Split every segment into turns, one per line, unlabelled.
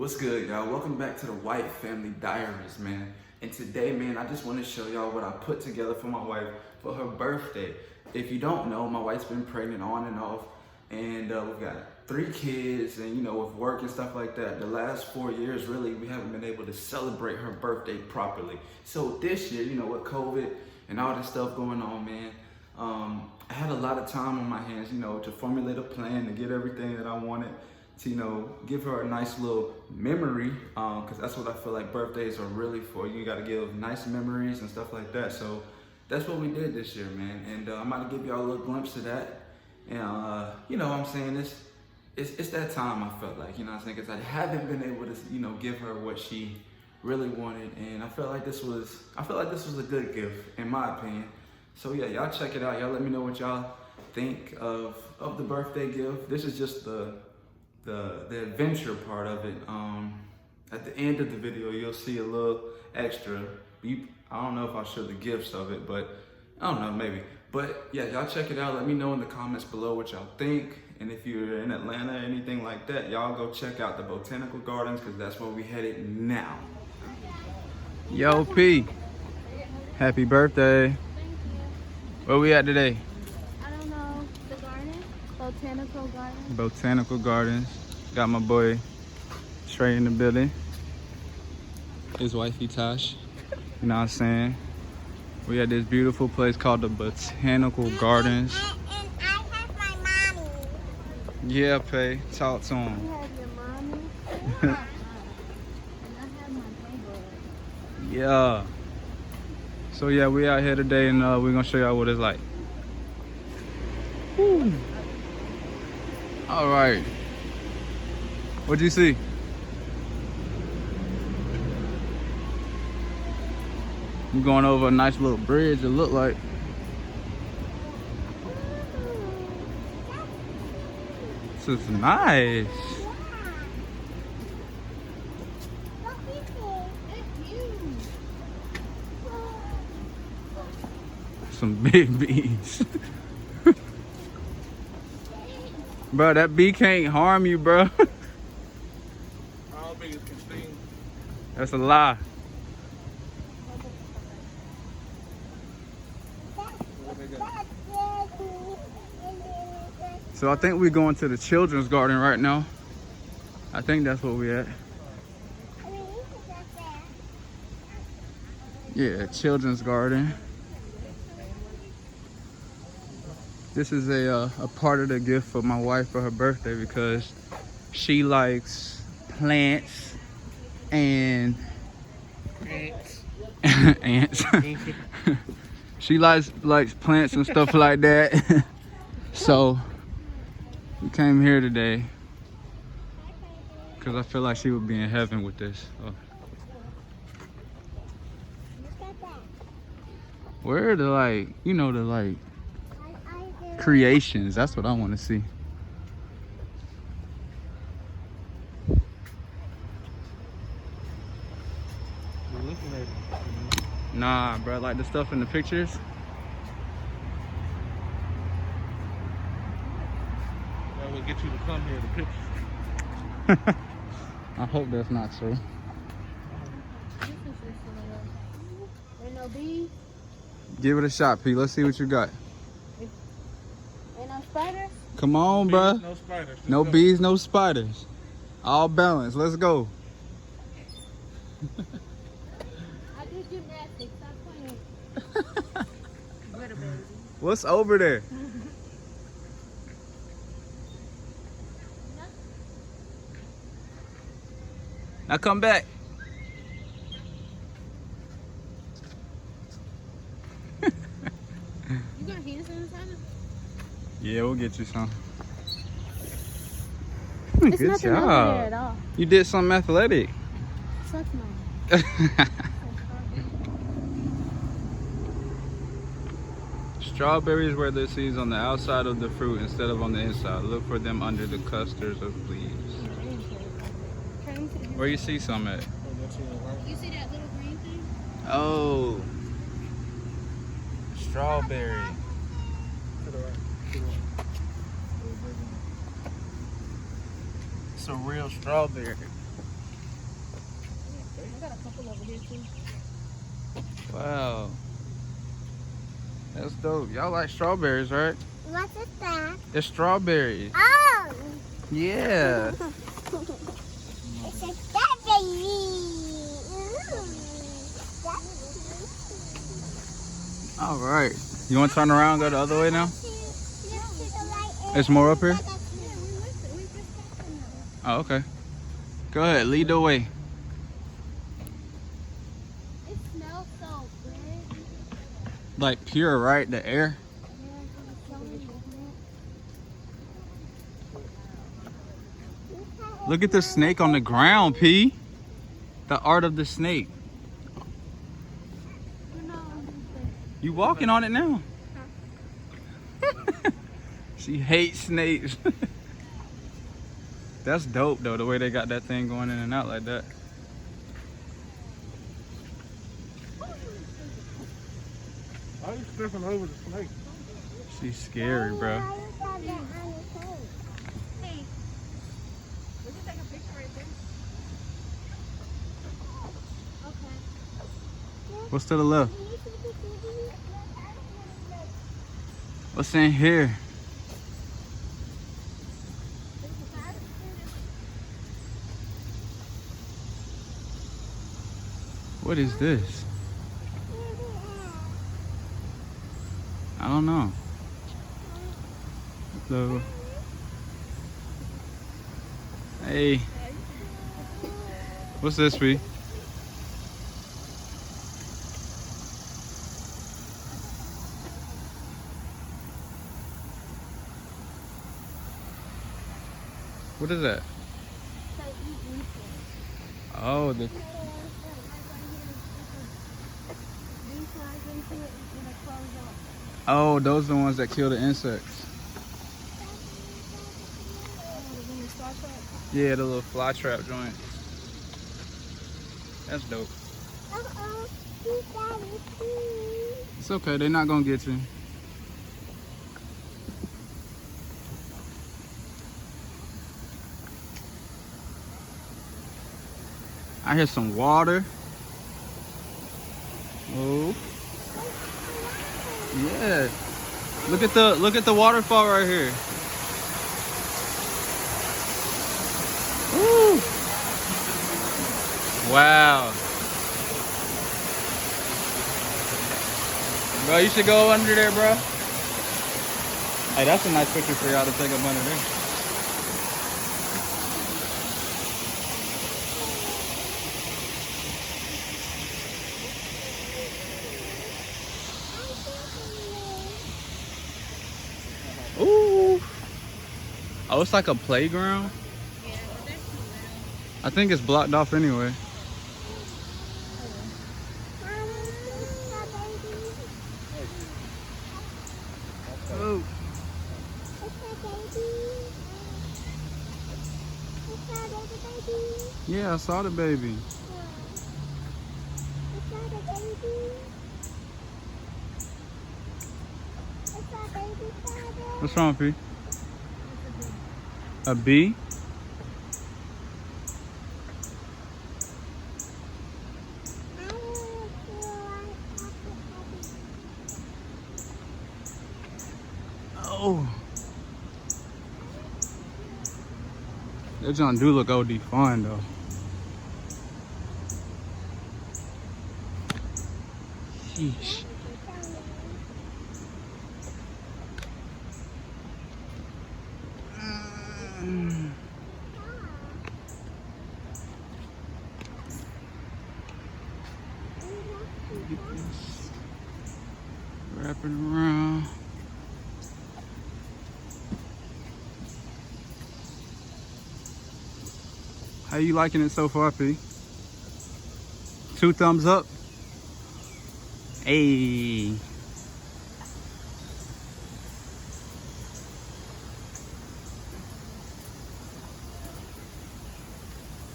What's good, y'all? Welcome back to the White Family Diaries, man. And today, man, I just want to show y'all what I put together for my wife for her birthday. If you don't know, my wife's been pregnant on and off, and we've got 3 kids, and with work and stuff like that, the last 4 years, really, we haven't been able to celebrate her birthday properly. So this year, with COVID and all this stuff going on, man, I had a lot of time on my hands, to formulate a plan to get everything that I wanted, to give her a nice little memory, because that's what I feel like birthdays are really for. You got to give nice memories and stuff like that. So that's what we did this year, man. And I'm about to give y'all a little glimpse of that. And what I'm saying, it's that time. I felt like, what I'm saying, because I haven't been able to give her what she really wanted, and I felt like this was a good gift in my opinion. So yeah, y'all check it out. Y'all let me know what y'all think of the birthday gift. This is just the adventure part of it. At the end of the video, you'll see a little extra. I don't know if I'll show the gifts of it, but I don't know, maybe. But yeah, y'all check it out. Let me know in the comments below what y'all think. And if you're in Atlanta or anything like that, y'all go check out the Botanical Gardens, because that's where we headed now. Yo, P. Happy birthday.
Thank you.
Where we at today?
I don't know. The garden? Botanical Garden?
Botanical Gardens. Got my boy Trey in the building. His wifey Tosh. You know what I'm saying? We at this beautiful place called the Botanical Gardens.
And I have my mommy.
Yeah, Pay. Talk to him.
You have your mommy? And I have my playboy.
Yeah. So yeah, we out here today, and we're gonna show y'all what it's like. Woo. All right. What'd you see? We're going over a nice little bridge, it looked like. This is nice. Some big bees. Bro, that bee can't harm you, bro.
All bees can sting.
That's a lie. So I think we're going to the children's garden right now. I think that's what we're at. Yeah, children's garden. This is a part of the gift for my wife for her birthday, because she likes plants and ants. She likes plants and stuff like that. So we came here today because I feel like she would be in heaven with this. Oh. Where are the creations? That's what I want to see.
You're looking at it.
Nah, bro, like the stuff in the pictures.
That will get you to come here to pictures.
I hope that's not true.
This is just a little. Ain't no bees?
Give it a shot, P. Let's see what you got.
Ain't no spiders?
Come on, bro.
No spiders. Just
No
go.
bees, no spiders. All balanced. Let's go.
I do gymnastics. Stop playing. Little baby.
What's over there? Now come back.
You gonna heat us in the sauna?
Yeah, we'll get you some.
It's
Good
nothing over there at
job.
all.
You did something athletic.
Suck mine.
Strawberries wear their seeds on the outside of the fruit instead of on the inside. Look for them under the clusters of leaves. Where you see some at?
You see that little green thing?
Oh, strawberry.
To the right. To the right.
It's a real strawberry.
got a couple over here too.
Wow. That's dope. Y'all like strawberries, right?
What is that?
It's strawberries.
Oh!
Yeah.
It's a strawberry.
All right. You want to turn around and go the other way now? There's more up here? Oh, okay. Go ahead. Lead the way.
It smells so good.
Like pure, right? The air. Look at the snake on the ground, P. The art of the snake. You walking on it now. She hates snakes. That's dope though, the way they got that thing going in and out like that.
Why are you stepping over the snake?
She's scary, bro.
Hey, we can take a picture right there. Okay.
What's to the left? What's in here? What is this? I don't know. So, hey, what's this, P? What is that? Oh, the oh, those are the ones that kill the insects. Yeah, the little fly trap joint. That's dope. It's okay, they're not gonna get you. I hear some water. Oh. Yeah. Look at the waterfall right here. Woo. Wow. Bro, you should go under there, bro. Hey, that's a nice picture for y'all to take up under there. Ooh. Oh, it's like a playground? I think it's blocked off anyway. Oh. Yeah, I saw the baby. What's wrong, P? A bee? Oh. That John do look OD fine though. Sheesh. Get this. Wrap it around. How you liking it so far, P? 2 thumbs up? Hey.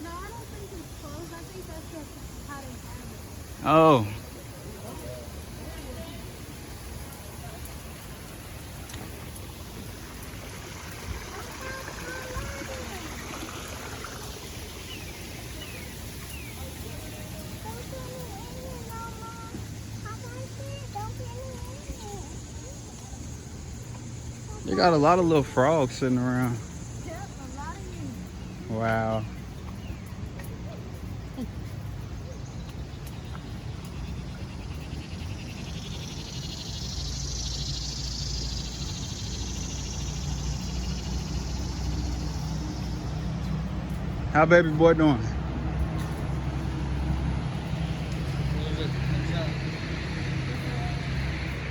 No, I don't think it's closed. I think that's just how they have it.
Oh. got a lot of little frogs sitting around.
Yep, a lot of you.
Wow. How baby boy doing?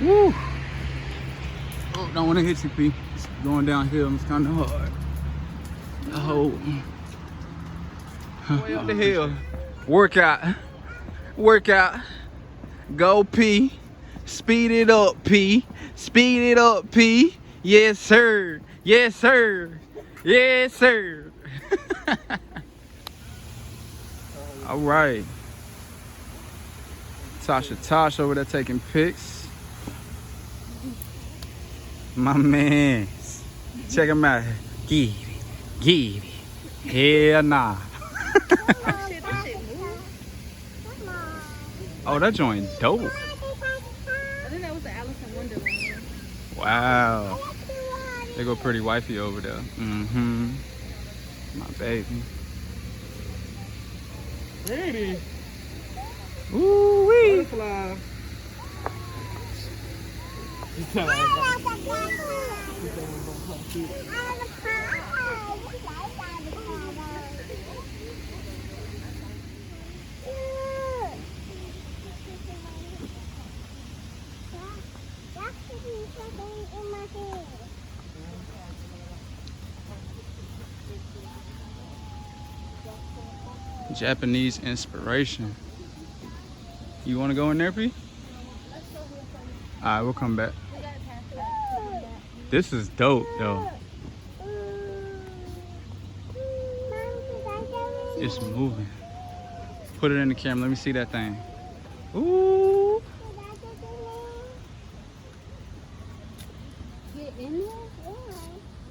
Woo! Oh, don't want to hit you, P. It's going downhill. It's kind of hard. Oh. Way up the hill. Workout. Workout. Go, P. Speed it up, P. Speed it up, P. Yes, sir. Yes, sir. Yes, sir. All right. Tosh over there taking pics. My man. Check him out. Get it. Get it. Hell nah. Oh, that joint dope.
I think that was the Alice in Wonderland.
Wow. They go pretty wifey over there. Mm-hmm. My baby.
Lady.
Ooh wee.
Butterfly.
Japanese inspiration. You want to go in there, P? Alright, we'll come back. This is dope, though. It's moving. Put it in the camera. Let me see that thing. Ooh.
Get in there?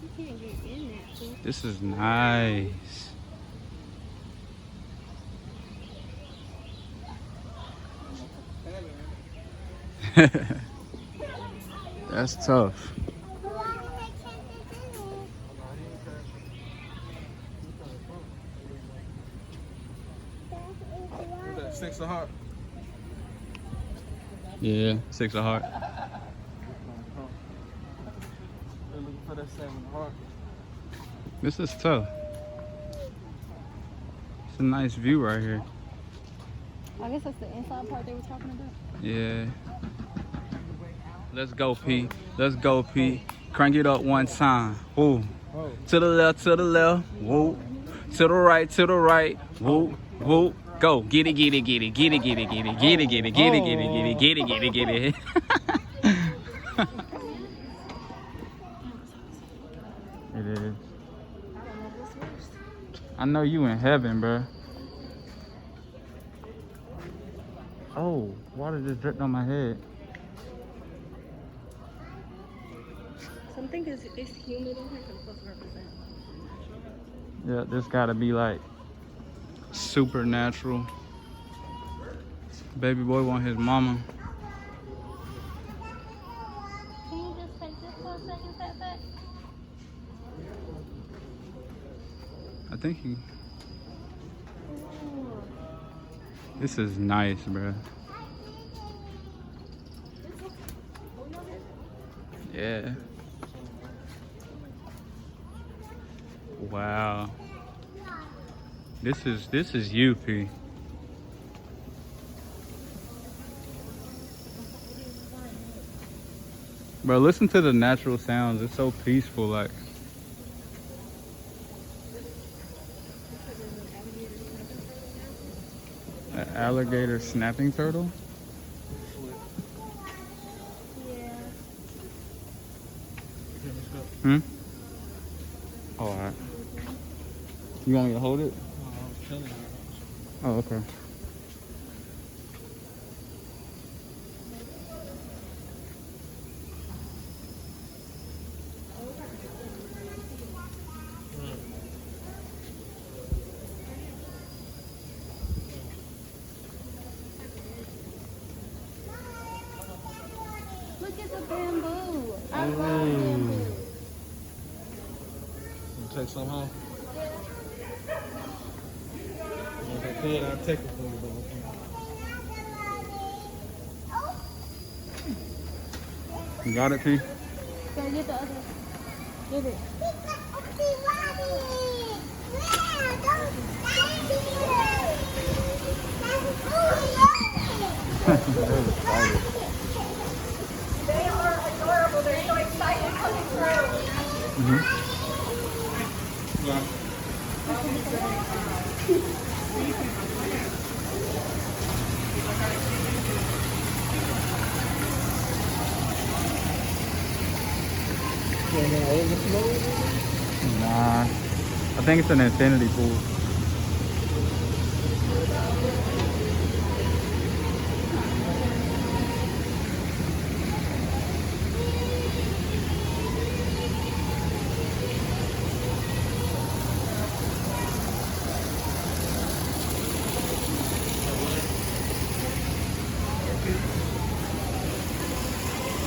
You can't get in there, too.
This is nice. That's tough.
What's that, 6 of heart?
Yeah, 6 of heart.
They're looking for that 7 of heart.
This is tough. It's a nice view right here.
I guess that's the inside part they were talking about.
Yeah. Let's go, P. Let's go, P. Crank it up one time. Woo.
Oh.
To the left, to the left. Woo. To the right, to the right. Woo. Woo. Go. Get it, get it, get it, get it, get it, get it, get it, get it, get it, get it, get it, get it, get it, get it. It is. I know you in heaven, bro. Oh, water just dripped on my head.
Something is humid in here because it's supposed to represent.
Yeah, this gotta be like supernatural. Baby boy want his mama.
Can you just take this for a second, Fat?
I think he. This is nice, bro. Yeah. Wow. This is UP. Bro, listen to the natural sounds. It's so peaceful, like. An alligator snapping turtle?
Yeah.
Hmm? Oh, alright. You want me to hold it? Oh, okay.
Look at the bamboo. I love bamboo.
take some home? If I could, I'd take it for you, but
You got it, P?
So get the other. Give it.
They are adorable. They're so excited coming through.
yeah.
Nah. I think it's an infinity pool.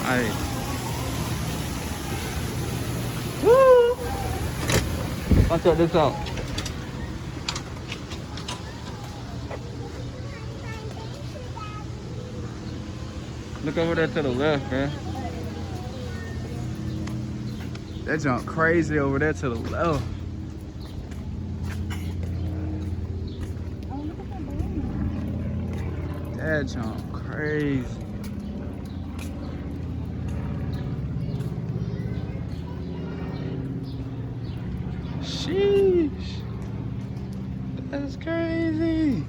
Alright. Woo! I'll check this out. Look over there to the left, man. That jump crazy over there to the left.
Oh, look at that balloon.
That jump crazy. Sheesh. That's crazy.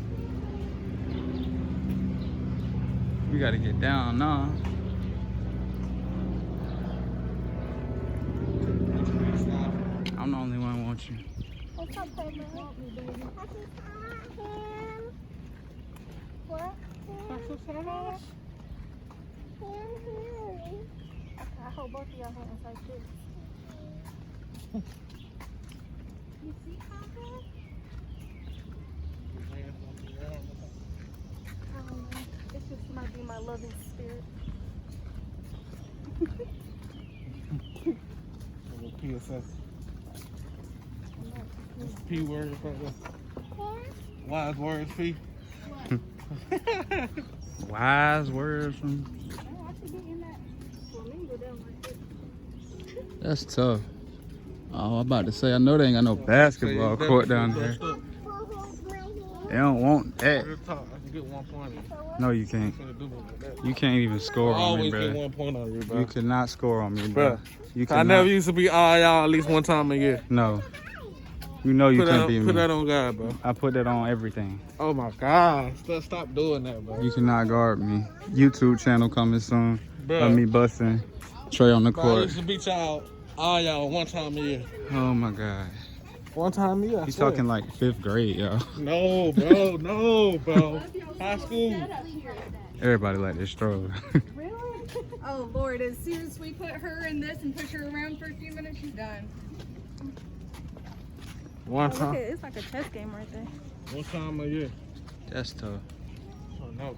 We gotta get down now. I'm the only one watching.
What's up, baby? What? I hold both of your hands like this. You see, Papa? This just might be my loving spirit.
PSS. P word right there. Wise words, P.
Wise words from.
Oh, I should be in that flamingo down like this.
That's tough. Oh, I'm about to say, I know they ain't got no basketball court down there. They don't want that.
Real talk, I can get 1 point.
No, you can't.
Can't do nothing like that.
You can't even score
I
on me,
always get
bro.
1 point on you, bro.
You cannot score on me, bro.
Bruh,
You
I
cannot.
never used to be all y'all at least one time a year.
No. You know you
Put
can't
that,
beat
put
me.
that on God, bro.
I put that on everything.
Oh my God. Stop doing that, bro.
You cannot guard me. YouTube channel coming soon.
Bruh.
Of me busting Trey on the
Bro, I
court.
used to beat y'all, all y'all 1 time a year.
Oh my God.
1 time a year. I
He's
swear.
talking like 5th grade, yo.
No, bro. No, bro. High school.
Everybody like this stroller.
Oh Lord, as soon as we put her in this and push her around for a few minutes, she's done.
1
Look
time.
at it's like a chess game right there.
1 time a year.
That's tough.
Oh no.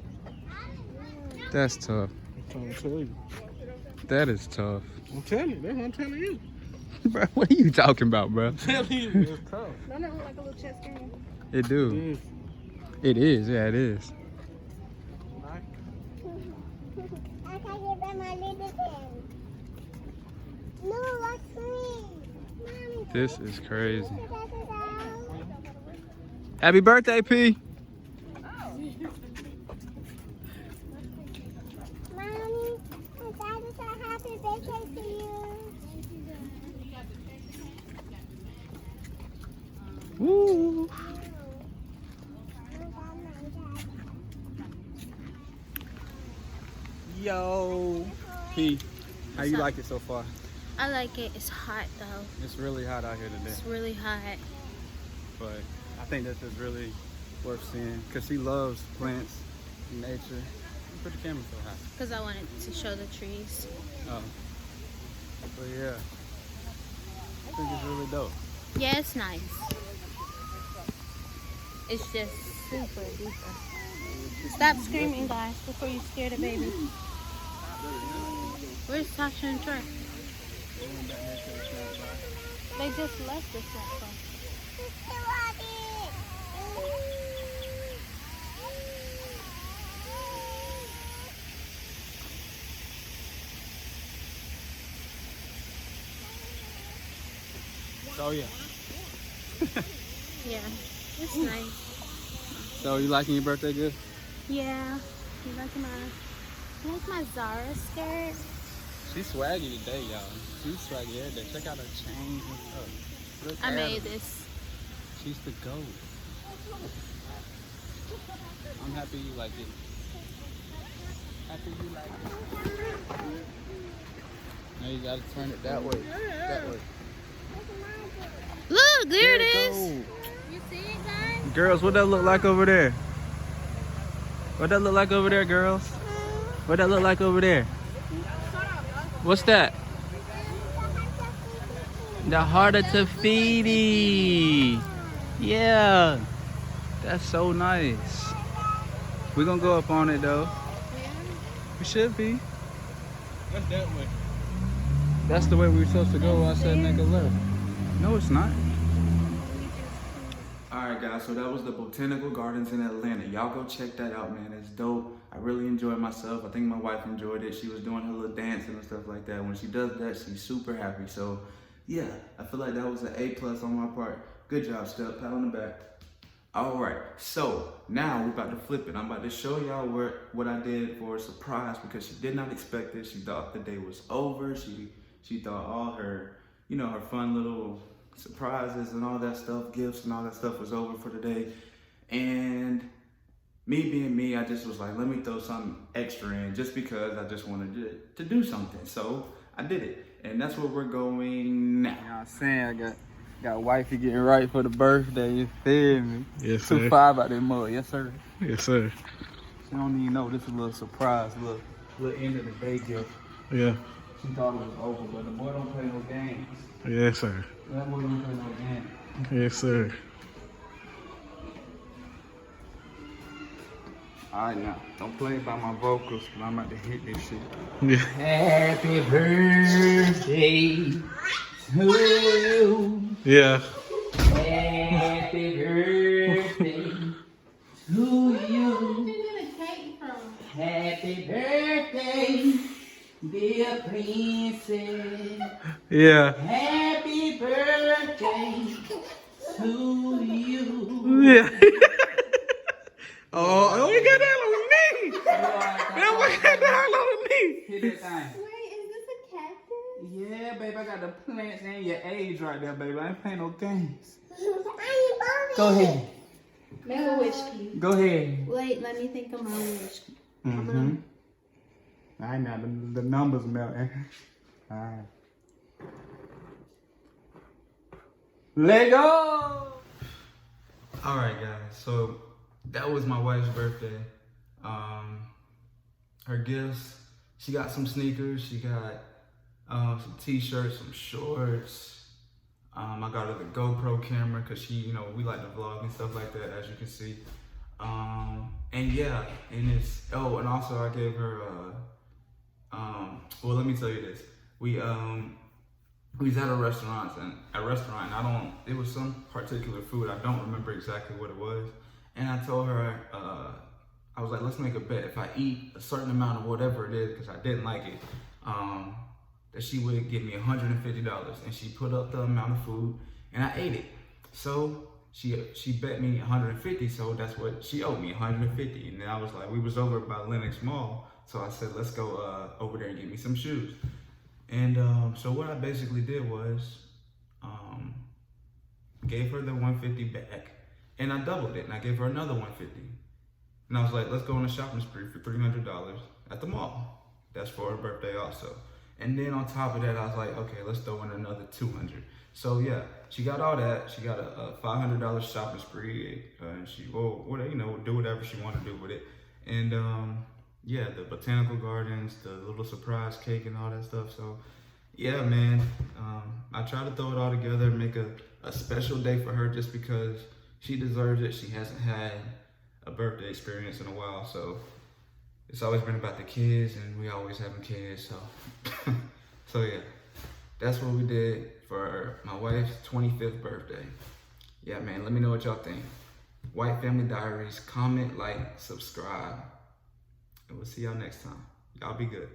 That's tough.
I'm trying to tell you.
That is tough.
I'm telling you. That's what I'm telling you.
Bro, what are you talking about, bro?
I'm telling you. It's tough.
Don't it look like a little chess game?
It do.
It is.
It is. Yeah, it is.
I can give them my little pen. No, watch me. Mommy,
This is crazy.
check it out.
Happy birthday, P.
Mommy, and Daddy said happy birthday to you.
Woo. Yo. P, how you like it so far?
I like it. It's hot though.
It's really hot out here today.
It's really hot.
But I think this is really worth seeing because she loves plants and nature. Put the camera so high.
Because I wanted to show the trees.
Oh. But yeah. I think it's really dope.
Yeah, it's nice. It's just super duper. Stop screaming, guys, before you scare the baby. Where's Tasha and Trey?
They just left us that far.
Oh yeah.
Yeah, it's nice.
So you liking your birthday gift?
Yeah, you like my Zara skirt?
She's swaggy today, y'all. She's swaggy every day. Check out her chains and stuff. Look
I
at
made
her.
this.
She's the GOAT. I'm happy you like it. Happy you like it. Now you gotta turn it that way. That way.
Look, there it is.
Go.
You see it, guys?
Girls, what that look like over there? What that look like over there, girls? What that look like over there? What's that? The heart of Tafiti. Yeah. That's so nice. We're gonna go up on it though. We should be.
That's that way.
That's the way we were supposed to go. I said make a left. No, it's not.
Alright guys, so that was the Botanical Gardens in Atlanta. Y'all go check that out, man. It's dope. I really enjoyed myself. I think my wife enjoyed it. She was doing her little dancing and stuff like that. When she does that, she's super happy. So yeah, I feel like that was an A+ on my part. Good job, Steph. Pat on the back. Alright, so now we're about to flip it. I'm about to show y'all what I did for a surprise because she did not expect this. She thought the day was over. She thought all her, you know, her fun little surprises and all that stuff, gifts and all that stuff was over for the day. And me being me, I just was like, let me throw something extra in just because I just wanted to do something. So I did it. And that's where we're going now.
You know what I'm saying? I got wifey getting right for the birthday, you feel me?
Yes, sir.
2-5 out there mud, yes sir.
Yes, sir.
She don't even know this is a little surprise, little end of the day gift.
Yeah.
She thought it was over, but the boy don't play no games.
Yes, sir.
That boy don't play no games.
Yes, sir.
Alright now, don't play by my vocals, cause I'm about to hit this shit.
Yeah.
Happy birthday to you.
Yeah.
Happy birthday to you. Happy birthday, dear princess.
Yeah.
Happy birthday to you.
Yeah. Oh, we got that on me. Man, we got that on me.
Hit that thing.
Wait, is this a cactus?
Yeah, babe, I got the plants and your age right there, baby. I ain't playing no games. Go ahead.
Make a wish key.
Go ahead.
Wait, let me think of my wish key.
Mm-hmm. I know the numbers melting. All right. Let go.
All right, guys. So that was my wife's birthday. Her gifts. She got some sneakers. She got some t-shirts, some shorts. I got her the GoPro camera because she, you know, we like to vlog and stuff like that, as you can see. And yeah, and it's, oh, and also I gave her, well, let me tell you this. We was at a restaurant and it was some particular food. I don't remember exactly what it was. And I told her, I was like, let's make a bet. If I eat a certain amount of whatever it is, because I didn't like it, that she would give me $150. And she put up the amount of food and I ate it. So she bet me 150, so that's what she owed me, 150. And then I was like, we was over by Lenox Mall. So I said, let's go over there and get me some shoes. And so what I basically did was, gave her the 150 back and I doubled it and I gave her another 150. And I was like, let's go on a shopping spree for $300 at the mall. That's for her birthday also. And then on top of that, I was like, okay, let's throw in another 200. So yeah, she got all that. She got a $500 shopping spree. And she, well, whatever, you know, do whatever she wanted to do with it. And yeah, the botanical gardens, the little surprise cake and all that stuff. So yeah, man, I try to throw it all together, make a special day for her just because she deserves it. She hasn't had a birthday experience in a while. So it's always been about the kids and we always having kids. So, so yeah, that's what we did for my wife's 25th birthday. Yeah, man, let me know what y'all think. White Family Diaries, comment, like, subscribe. And we'll see y'all next time. Y'all be good.